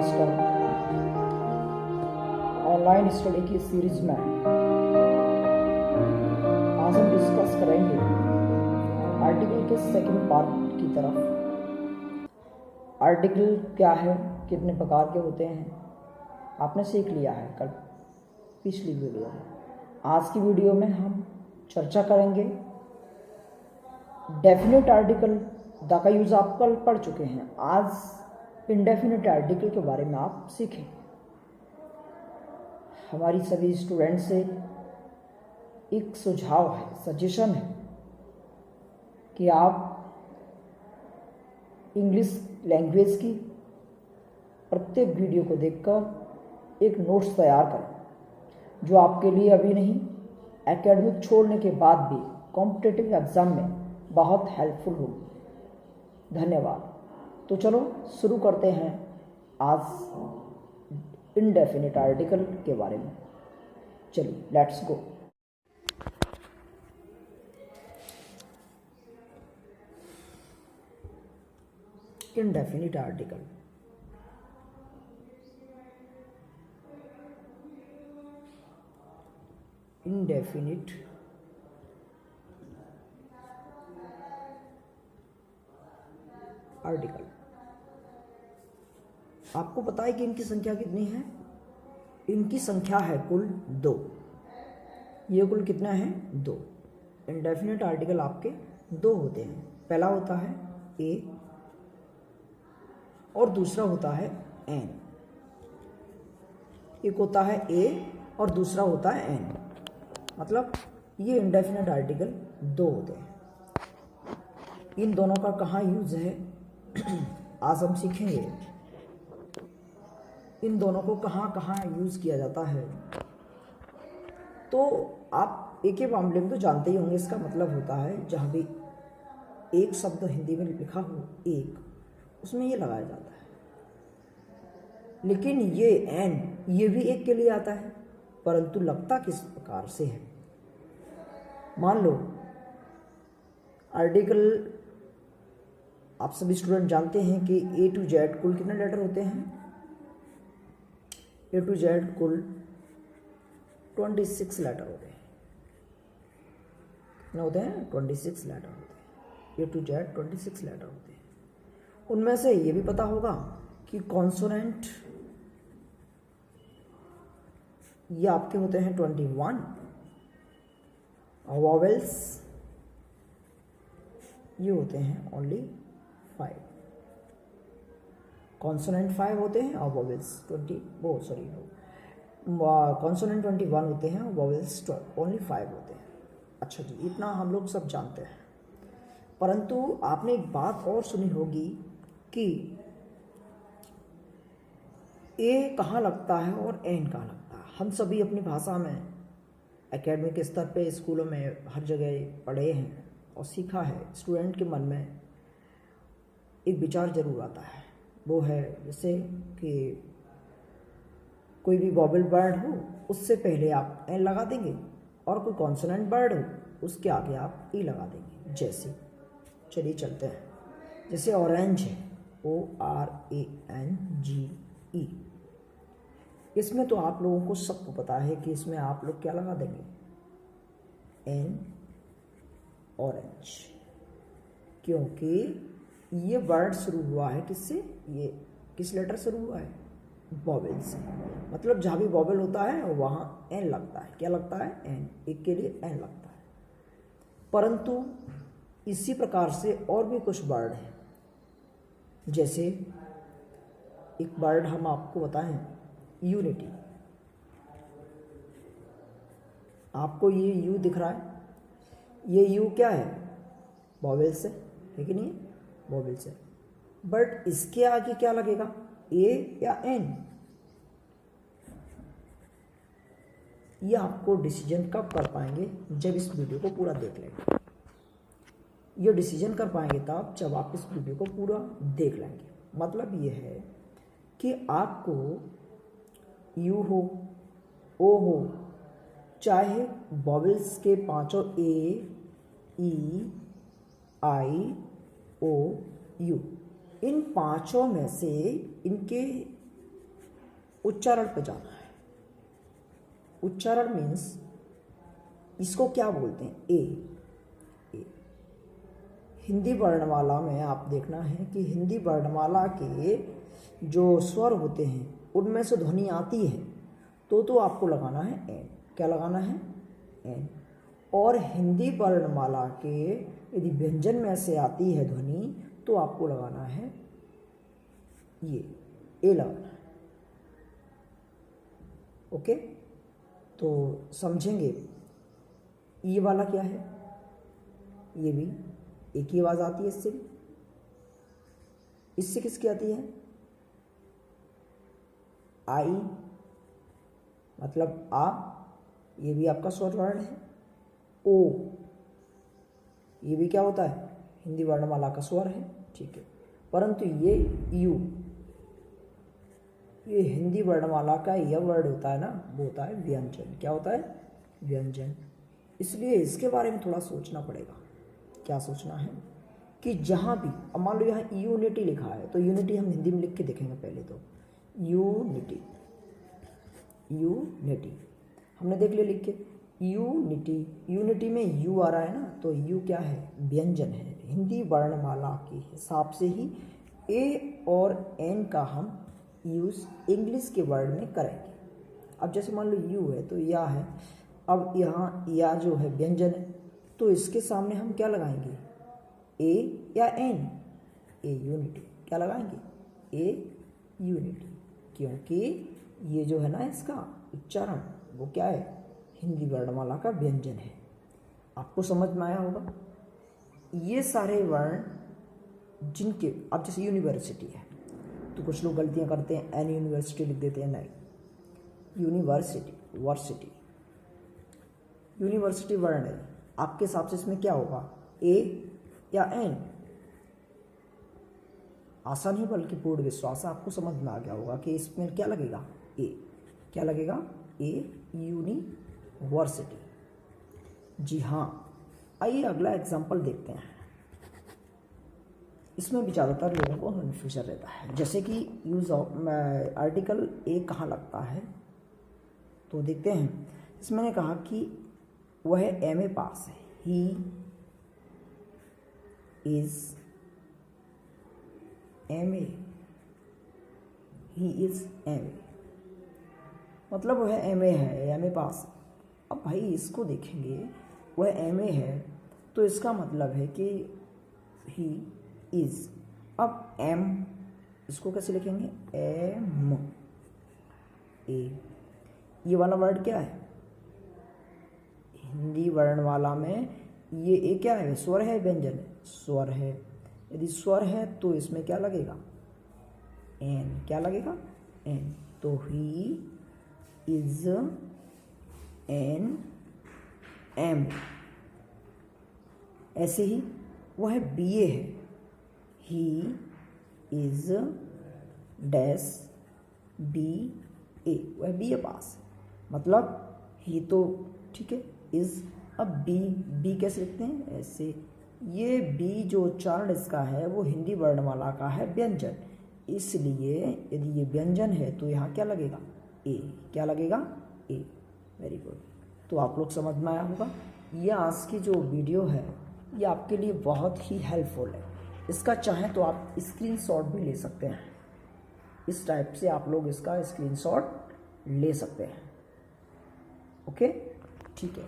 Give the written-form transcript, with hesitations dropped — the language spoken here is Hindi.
मास्टर ऑनलाइन स्टडी की सीरीज में आज हम डिस्कस करेंगे आर्टिकल के सेकंड पार्ट की तरफ। आर्टिकल क्या है, कितने प्रकार के होते हैं, आपने सीख लिया है कल पिछली वीडियो में। आज की वीडियो में हम चर्चा करेंगे डेफिनेट आर्टिकल द का यूज़ आप कल पढ़ चुके हैं। आज इनडेफिनेट आर्टिकल के बारे में आप सीखें। हमारी सभी स्टूडेंट से एक सुझाव है, सजेशन है कि आप इंग्लिश लैंग्वेज की प्रत्येक वीडियो को देखकर एक नोट्स तैयार करें जो आपके लिए अभी नहीं, एकेडमिक छोड़ने के बाद भी कॉम्पिटिटिव एग्ज़ाम में बहुत हेल्पफुल होगी। धन्यवाद। तो चलो शुरू करते हैं आज इनडेफिनिट आर्टिकल के बारे में। चलिए let's go. Indefinite article indefinite article. आपको पता है कि इनकी संख्या कितनी है? इनकी संख्या है कुल 2। ये कुल कितना है? 2। इनडेफिनिट आर्टिकल आपके 2 होते हैं। पहला होता है ए और दूसरा होता है एन। एक होता है ए और दूसरा होता है एन, मतलब ये इनडेफिनिट आर्टिकल 2 होते हैं। इन दोनों का कहाँ यूज़ है आज हम सीखेंगे। इन दोनों को कहाँ कहाँ यूज़ किया जाता है। तो आप एक ही मामले में तो जानते ही होंगे। इसका मतलब होता है जहाँ भी एक शब्द हिंदी में लिखा हो एक, उसमें ये लगाया जाता है। लेकिन ये एन, ये भी एक के लिए आता है, परंतु लगता किस प्रकार से है। मान लो आर्टिकल, आप सभी स्टूडेंट जानते हैं कि ए टू जेड कुल कितने लेटर होते हैं? ए टू जेड कुल 26 लेटर होते हैं। कितने होते हैं? 26 लेटर होते हैं। ए टू जेड 26 लेटर होते हैं। उनमें से ये भी पता होगा कि कॉन्सोनेंट ये आपके होते हैं 21 और वॉवेल्स ये होते हैं ओनली 5। कॉन्सोनेंट 5 होते हैं और वॉवेल्स कॉन्सोनेंट 21 होते हैं और वॉवेल्स ओनली 5 होते हैं। अच्छा जी, इतना हम लोग सब जानते हैं। परंतु आपने एक बात और सुनी होगी कि ए कहाँ लगता है और एन कहाँ लगता है। हम सभी अपनी भाषा में एकेडमिक स्तर पे स्कूलों में हर जगह पढ़े हैं और सीखा है। स्टूडेंट के मन में एक विचार जरूर आता है, वो है जैसे कि कोई भी वॉवेल वर्ड हो उससे पहले आप एन लगा देंगे और कोई कॉन्सोनेंट वर्ड हो उसके आगे आप ई लगा देंगे। जैसे चलिए चलते हैं, जैसे ऑरेंज है ORANGE। इसमें तो आप लोगों को सबको पता है कि इसमें आप लोग क्या लगा देंगे? एन, ऑरेंज, क्योंकि ये वर्ड शुरू हुआ है किससे? ये किस लेटर शुरू हुआ है? वॉवेल से। मतलब जहाँ भी वॉवेल होता है वहाँ एन लगता है। क्या लगता है? एन। एक के लिए एन लगता है। परंतु इसी प्रकार से और भी कुछ वर्ड हैं। जैसे एक वर्ड हम आपको बताएं, यूनिटी। आपको ये यू दिख रहा है, ये यू क्या है? वॉवेल से है कि नहीं? वॉवेल से। बट इसके आगे क्या लगेगा? ए या एन? ये आपको डिसीजन कब कर पाएंगे? जब इस वीडियो को पूरा देख लेंगे। ये डिसीजन कर पाएंगे तब जब आप इस वीडियो को पूरा देख लेंगे। मतलब ये है कि आपको यू हो, ओ हो, चाहे वॉवेल्स के पांचों ए, ई, आई, ओ, यू, इन पांचों में से इनके उच्चारण पे जाना है। उच्चारण मीन्स इसको क्या बोलते हैं, ए। हिंदी वर्णमाला में आप देखना है कि हिंदी वर्णमाला के जो स्वर होते हैं उनमें से ध्वनि आती है तो आपको लगाना है एन। क्या लगाना है, एन। और हिंदी वर्णमाला के यदि व्यंजन में से आती है ध्वनि तो आपको लगाना है ये, ए लगाना है। ओके, तो समझेंगे ये वाला क्या है, ये भी एक ही आवाज़ आती है इससे भी। इससे किसकी आती है, आई मतलब आ, ये भी आपका स्वर वर्ण है। ओ, ये भी क्या होता है, हिंदी वर्णमाला का स्वर है, ठीक है। परंतु ये यू, ये हिंदी वर्णमाला का यह वर्ड होता है ना, वो होता है व्यंजन। क्या होता है, व्यंजन। इसलिए इसके बारे में थोड़ा सोचना पड़ेगा। क्या सोचना है कि जहाँ भी, अब मान लो यहाँ यूनिटी लिखा है तो यूनिटी हम हिंदी में लिख के देखेंगे पहले तो, यूनिटी, यूनिटी हमने देख लिया लिख के, यूनिटी। यूनिटी में यू आ रहा है ना, तो यू क्या है, व्यंजन है। हिंदी वर्णमाला के हिसाब से ही ए और एन का हम यूज़ इंग्लिश के वर्ड में करेंगे। अब जैसे मान लो यू है तो या है, अब यहाँ या जो है व्यंजन है तो इसके सामने हम क्या लगाएंगे, ए या एन, ए यूनिटी। क्या लगाएंगे, ए यूनिटी, क्योंकि ये जो है ना इसका उच्चारण वो क्या है, हिंदी वर्णमाला का व्यंजन है। आपको समझ में आया होगा। ये सारे वर्ण जिनके, अब जैसे यूनिवर्सिटी है तो कुछ लोग गलतियां करते हैं, एन यूनिवर्सिटी लिख देते हैं, नहीं, यूनिवर्सिटी, वर्सिटी, यूनिवर्सिटी वर्ण है। आपके हिसाब से इसमें क्या होगा, ए या एन। आशा नहीं बल्कि पूर्ण विश्वास, आपको समझ में आ गया होगा कि इसमें क्या लगेगा, ए। क्या लगेगा, ए यूनिवर्सिटी। जी हाँ, आइए अगला एग्जाम्पल देखते हैं। इसमें भी ज़्यादातर लोगों को कन्फ्यूजन रहता है, जैसे कि यूज ऑफ आर्टिकल ए कहाँ लगता है, तो देखते हैं। इसमें मैंने कहा कि वह एमए पास है, he is MA, he is MA, मतलब वह एमए है, एमए पास। अब भाई इसको देखेंगे, वह एमए है तो इसका मतलब है कि ही इज। अब एम, इसको कैसे लिखेंगे, एम ए। ये वाला वर्ड क्या है, हिंदी वर्णमाला में ये ए क्या है, स्वर है, व्यंजन है, स्वर है। यदि स्वर है तो इसमें क्या लगेगा, एन। क्या लगेगा, एन। तो ही इज एन एम। ऐसे ही वह बीए है, ही इज डैश बी ए, वह बीए पास, मतलब ही तो ठीक है, इज। अब बी कैसे लिखते हैं, ऐसे। ये बी जो उच्चारण इसका है वो हिंदी वर्णमाला का है व्यंजन, इसलिए यदि ये व्यंजन है तो यहाँ क्या लगेगा, ए। क्या लगेगा, ए। Very good. तो आप लोग समझ में आया होगा। ये आज की जो वीडियो है ये आपके लिए बहुत ही हेल्पफुल है। इसका चाहें तो आप स्क्रीनशॉट भी ले सकते हैं, इस टाइप से आप लोग इसका स्क्रीनशॉट ले सकते हैं। ओके, ठीक है।